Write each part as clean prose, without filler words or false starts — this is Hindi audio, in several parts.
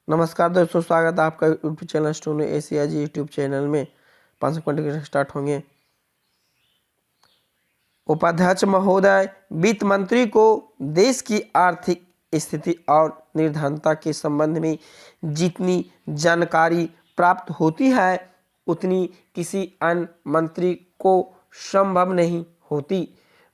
नमस्कार दोस्तों, स्वागत है आपका यूट्यूब चैनल स्टोन एशिया जी यूट्यूब चैनल में। 5 मिनट के स्टार्ट होंगे। उपाध्यक्ष महोदय, वित्त मंत्री को देश की आर्थिक स्थिति और निर्धनता के संबंध में जितनी जानकारी प्राप्त होती है उतनी किसी अन्य मंत्री को संभव नहीं होती।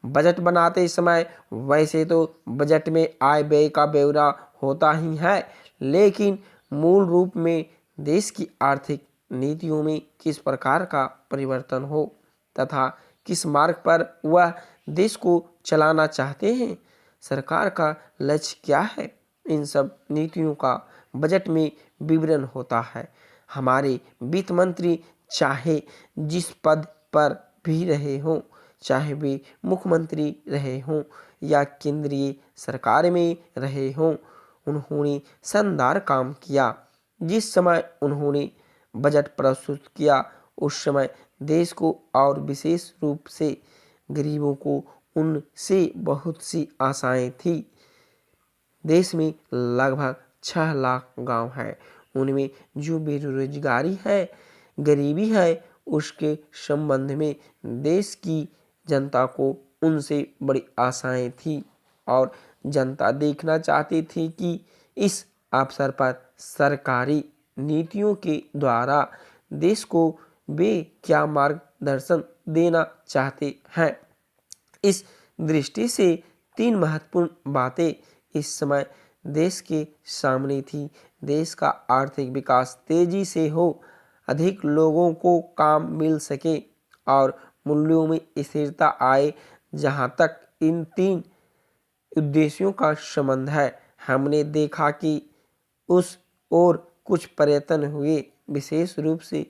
बजट बनाते समय वैसे तो बजट में आय व्यय का ब्यौरा होता ही है, लेकिन मूल रूप में देश की आर्थिक नीतियों में किस प्रकार का परिवर्तन हो तथा किस मार्ग पर वह देश को चलाना चाहते हैं, सरकार का लक्ष्य क्या है, इन सब नीतियों का बजट में विवरण होता है। हमारे वित्त मंत्री चाहे जिस पद पर भी रहे हों, चाहे वे मुख्यमंत्री रहे हों या केंद्रीय सरकार में रहे हों, उन्होंने शानदार काम किया। जिस समय उन्होंने बजट प्रस्तुत किया उस समय देश को और विशेष रूप से गरीबों को उनसे बहुत सी आशाएं थी। देश में लगभग 6 लाख गांव हैं। उनमें जो बेरोजगारी है, गरीबी है, उसके संबंध में देश की जनता को उनसे बड़ी आशाएं थी और जनता देखना चाहती थी कि इस अवसर पर सरकारी नीतियों के द्वारा देश को वे क्या मार्गदर्शन देना चाहते हैं। इस दृष्टि से 3 महत्वपूर्ण बातें इस समय देश के सामने थी। देश का आर्थिक विकास तेजी से हो, अधिक लोगों को काम मिल सके और मूल्यों में स्थिरता आए। जहां तक इन 3 उद्देश्यों का संबंध है, हमने देखा कि उस ओर कुछ प्रयत्न हुए, विशेष रूप से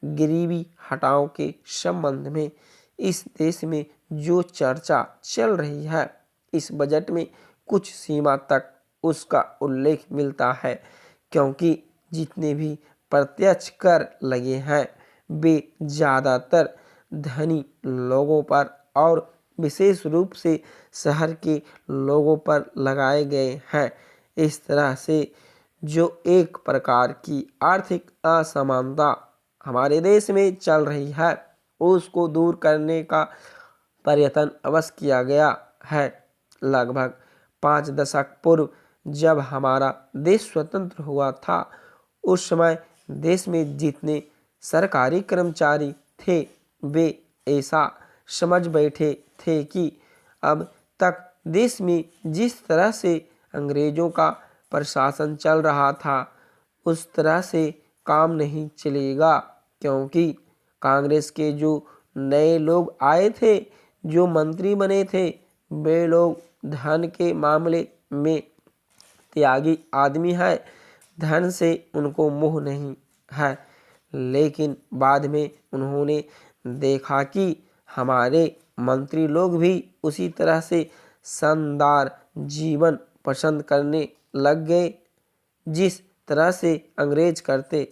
गरीबी हटाओ के संबंध में। इस देश में जो चर्चा चल रही है, इस बजट में कुछ सीमा तक उसका उल्लेख मिलता है, क्योंकि जितने भी प्रत्यक्ष कर लगे हैं वे ज़्यादातर धनी लोगों पर और विशेष रूप से शहर के लोगों पर लगाए गए हैं। इस तरह से जो एक प्रकार की आर्थिक असमानता हमारे देश में चल रही है, उसको दूर करने का प्रयत्न अवश्य किया गया है। लगभग 5 दशक पूर्व जब हमारा देश स्वतंत्र हुआ था, उस समय देश में जितने सरकारी कर्मचारी थे वे ऐसा समझ बैठे थे कि अब तक देश में जिस तरह से अंग्रेजों का प्रशासन चल रहा था उस तरह से काम नहीं चलेगा, क्योंकि कांग्रेस के जो नए लोग आए थे, जो मंत्री बने थे, वे लोग धन के मामले में त्यागी आदमी है। धन से उनको मोह नहीं है, लेकिन बाद में उन्होंने देखा कि हमारे मंत्री लोग भी उसी तरह से शानदार जीवन पसंद करने लग गए जिस तरह से अंग्रेज करते